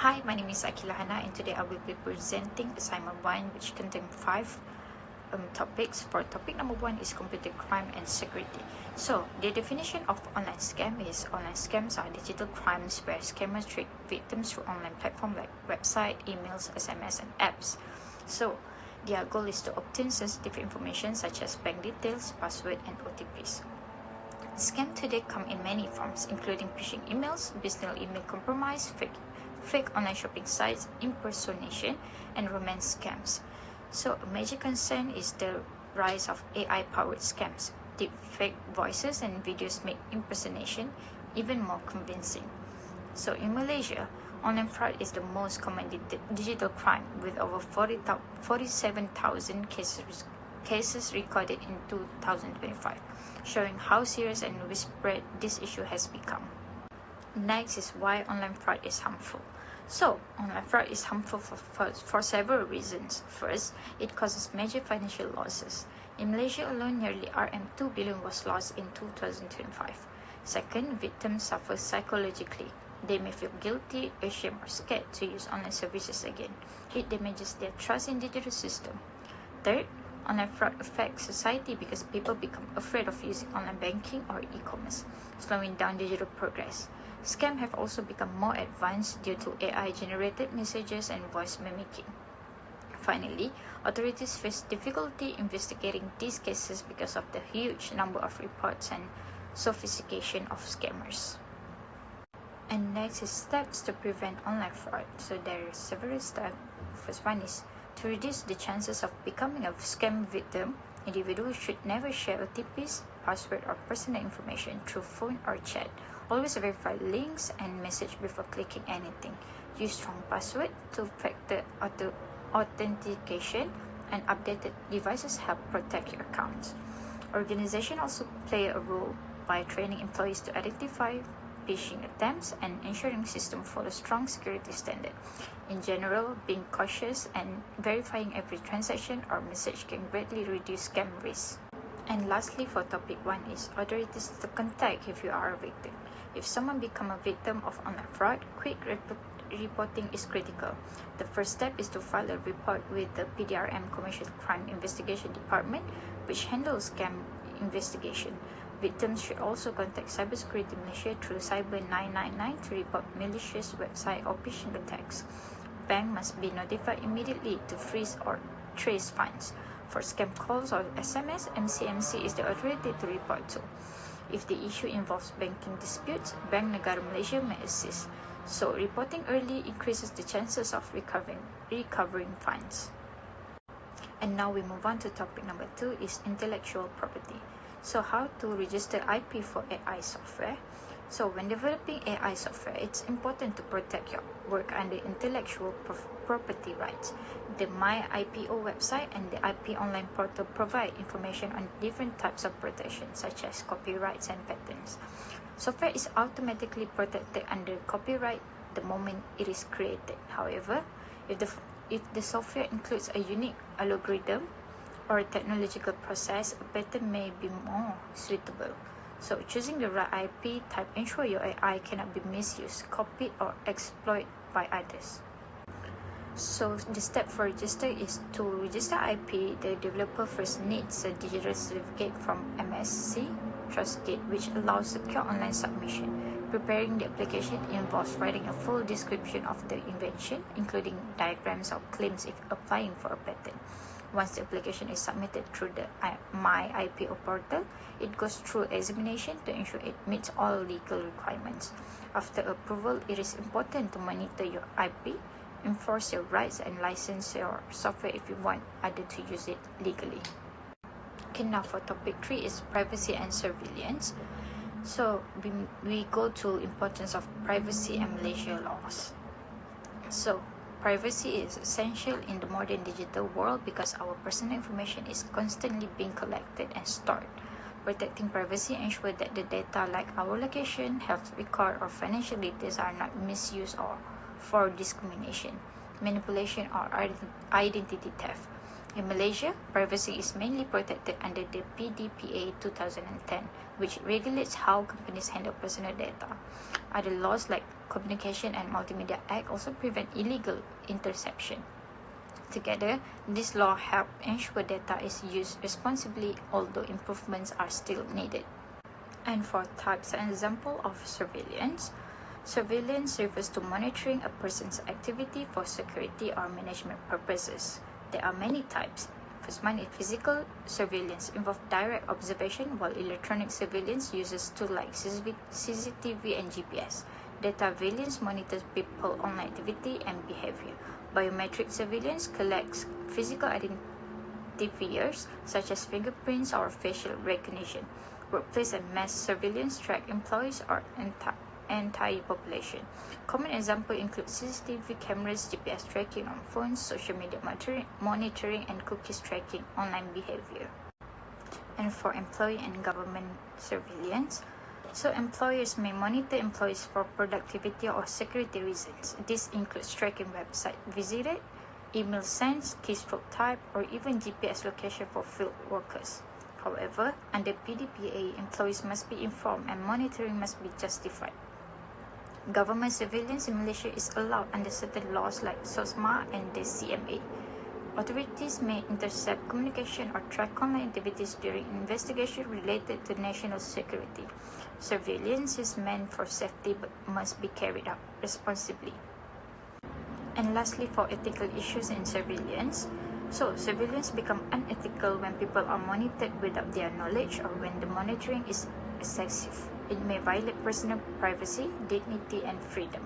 Hi, my name is AQILAH and today I will be presenting assignment 1 which contains 5 topics. For topic number 1 is computer crime and security. So the definition of online scam is online scams are digital crimes where scammers trick victims through online platforms like website, emails, SMS and apps. So their goal is to obtain sensitive information such as bank details, password and OTPs. Scams today come in many forms, including phishing emails, business email compromise, fake online shopping sites, impersonation, and romance scams. So a major concern is the rise of AI-powered scams. Deepfake voices and videos make impersonation even more convincing. So in Malaysia, online fraud is the most common digital crime with over 47,000 cases recorded in 2025, showing how serious and widespread this issue has become. Next is why online fraud is harmful. So, online fraud is harmful for several reasons. First, it causes major financial losses. In Malaysia alone, nearly RM2 billion was lost in 2025. Second, victims suffer psychologically. They may feel guilty, ashamed, or scared to use online services again. It damages their trust in the digital system. Third, online fraud affects society because people become afraid of using online banking or e-commerce, slowing down digital progress. Scams have also become more advanced due to AI-generated messages and voice mimicking. Finally, authorities face difficulty investigating these cases because of the huge number of reports and sophistication of scammers. And next is steps to prevent online fraud. So there are several steps. First one is to reduce the chances of becoming a scam victim. Individuals should never share OTPs, password, or personal information through phone or chat. Always verify links and message before clicking anything. Use strong password, two-factor authentication, and updated devices help protect your accounts. Organizations also play a role by training employees to identify phishing attempts and ensuring systems follow strong security standards. In general, being cautious and verifying every transaction or message can greatly reduce scam risk. And lastly, for topic 1 is authorities to contact if you are a victim. If someone becomes a victim of online fraud, quick reporting is critical. The first step is to file a report with the PDRM Commercial Crime Investigation Department, which handles scam investigation. Victims should also contact Cybersecurity Malaysia through Cyber 999 to report malicious website or phishing attacks. Bank must be notified immediately to freeze or trace funds. For scam calls or SMS, MCMC is the authority to report to. If the issue involves banking disputes, Bank Negara Malaysia may assist. So reporting early increases the chances of recovering funds. And now we move on to topic number 2 is intellectual property. So how to register IP for AI software? So when developing AI software, it's important to protect your work under intellectual property rights. The MyIPO website and the IP online portal provide information on different types of protection, such as copyrights and patents. Software is automatically protected under copyright the moment it is created. However, if the software includes a unique algorithm or a technological process, a patent may be more suitable. So choosing the right IP type ensures your AI cannot be misused, copied, or exploited by others. So the step for register is to register IP. The developer first needs a digital certificate from MSC Trustgate, which allows secure online submission. Preparing the application involves writing a full description of the invention, including diagrams or claims if applying for a patent. Once the application is submitted through the MyIPO portal, it goes through examination to ensure it meets all legal requirements. After approval, it is important to monitor your IP, enforce your rights, and license your software if you want others to use it legally. Okay, now for topic 3 is privacy and surveillance. So we go to importance of privacy and Malaysia laws. So privacy is essential in the modern digital world because our personal information is constantly being collected and stored. Protecting privacy ensures that the data like our location, health record, or financial details are not misused or for discrimination, manipulation, or identity theft. In Malaysia, privacy is mainly protected under the PDPA 2010, which regulates how companies handle personal data. Other laws like Communication and Multimedia Act also prevent illegal interception. Together, this law help ensure data is used responsibly, although improvements are still needed. And for types and example of surveillance, surveillance refers to monitoring a person's activity for security or management purposes. There are many types. First one is physical surveillance, involves direct observation, while electronic surveillance uses tools like CCTV and GPS. Data surveillance monitors people's online activity and behavior. Biometric surveillance collects physical identifiers such as fingerprints or facial recognition. Workplace and mass surveillance track employees or entire population. Common examples include CCTV cameras, GPS tracking on phones, social media monitoring, and cookies tracking online behavior. And for employee and government surveillance, so employers may monitor employees for productivity or security reasons. This includes tracking website visited, email sent, keystroke type, or even GPS location for field workers. However, under PDPA, employees must be informed and monitoring must be justified. Government surveillance in Malaysia is allowed under certain laws like SOSMA and the CMA. Authorities may intercept communication or track online activities during investigation related to national security. Surveillance is meant for safety but must be carried out responsibly. And lastly, for ethical issues in surveillance, so surveillance becomes unethical when people are monitored without their knowledge or when the monitoring is excessive. It may violate personal privacy, dignity, and freedom.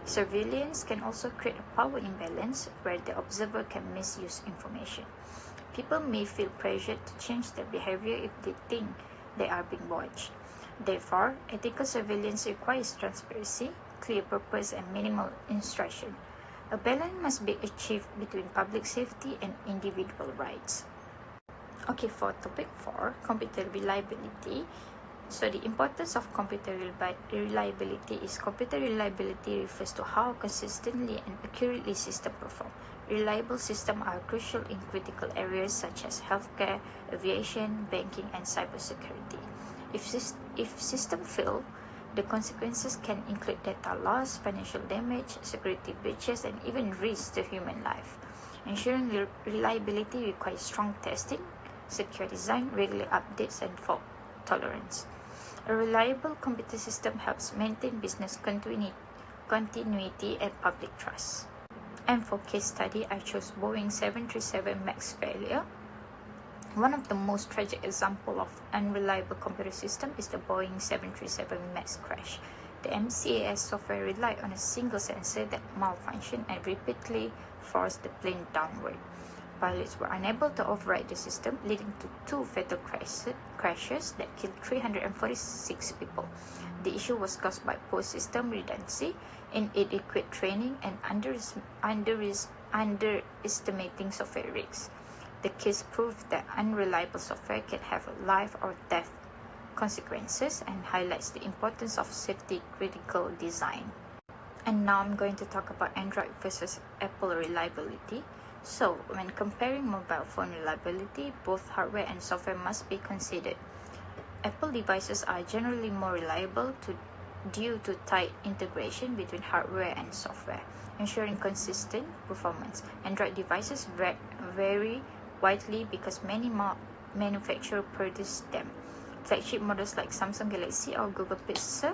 Surveillance can also create a power imbalance where the observer can misuse information. People may feel pressured to change their behavior if they think they are being watched. Therefore, ethical surveillance requires transparency, clear purpose, and minimal instruction. A balance must be achieved between public safety and individual rights. Okay, for topic 4, computer reliability. So the importance of computer reliability is computer reliability refers to how consistently and accurately systems perform. Reliable systems are crucial in critical areas such as healthcare, aviation, banking, and cybersecurity. If systems fail, the consequences can include data loss, financial damage, security breaches, and even risks to human life. Ensuring reliability requires strong testing, secure design, regular updates, and fault tolerance. A reliable computer system helps maintain business continuity and public trust. And for case study, I chose Boeing 737 MAX failure. One of the most tragic examples of unreliable computer system is the Boeing 737 MAX crash. The MCAS software relied on a single sensor that malfunctioned and repeatedly forced the plane downward. Pilots were unable to override the system, leading to 2 fatal crashes that killed 346 people. The issue was caused by poor system redundancy, inadequate training, and underestimating software risks. The case proved that unreliable software can have life or death consequences and highlights the importance of safety-critical design. And now I'm going to talk about Android versus Apple reliability. So, when comparing mobile phone reliability, both hardware and software must be considered. Apple devices are generally more reliable due to tight integration between hardware and software, ensuring consistent performance. Android devices vary widely because many manufacturers produce them. Flagship models like Samsung Galaxy or Google Pixel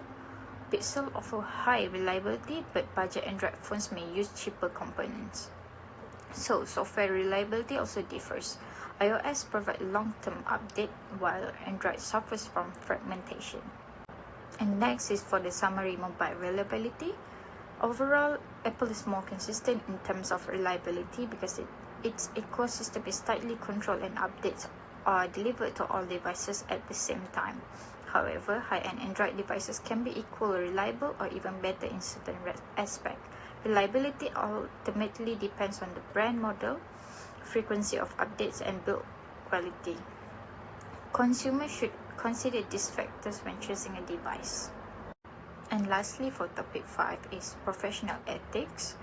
offer high reliability, but budget Android phones may use cheaper components. So, software reliability also differs. iOS provides long-term update while Android suffers from fragmentation. And next is for the summary mobile reliability. Overall, Apple is more consistent in terms of reliability because its ecosystem is tightly controlled and updates are delivered to all devices at the same time. However, high-end Android devices can be equally reliable or even better in certain aspects. Reliability ultimately depends on the brand model, frequency of updates, and build quality. Consumers should consider these factors when choosing a device. And lastly, for topic 5 is professional ethics.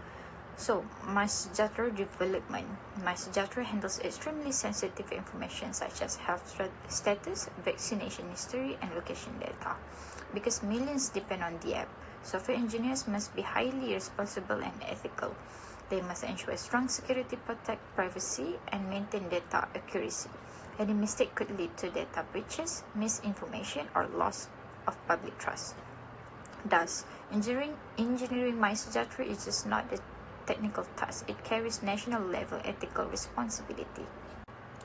So, MySejahtera development. MySejahtera handles extremely sensitive information such as health status, vaccination history, and location data. Because millions depend on the app, software engineers must be highly responsible and ethical. They must ensure strong security, protect privacy, and maintain data accuracy. Any mistake could lead to data breaches, misinformation, or loss of public trust. Thus, engineering MySejahtera is just not a technical task, it carries national level ethical responsibility.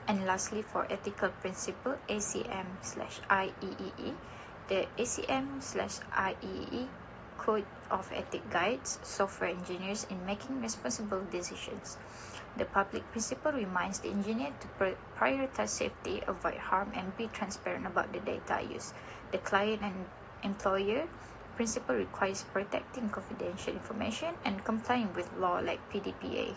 And lastly, for ethical principle, ACM/IEEE, the ACM/IEEE Code of Ethics guides software engineers in making responsible decisions. The public principle reminds the engineer to prioritize safety, avoid harm, and be transparent about the data used. The client and employer principle requires protecting confidential information and complying with law like PDPA.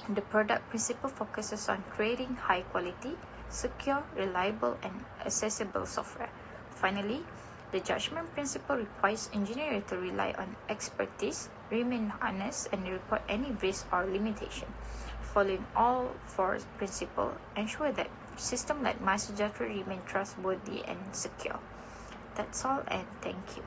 The product principle focuses on creating high quality, secure, reliable, and accessible software. Finally, the judgment principle requires engineers to rely on expertise, remain honest, and report any risk or limitation. Following all four principles ensure that systems like MySejahtera remain trustworthy and secure. That's all, and thank you.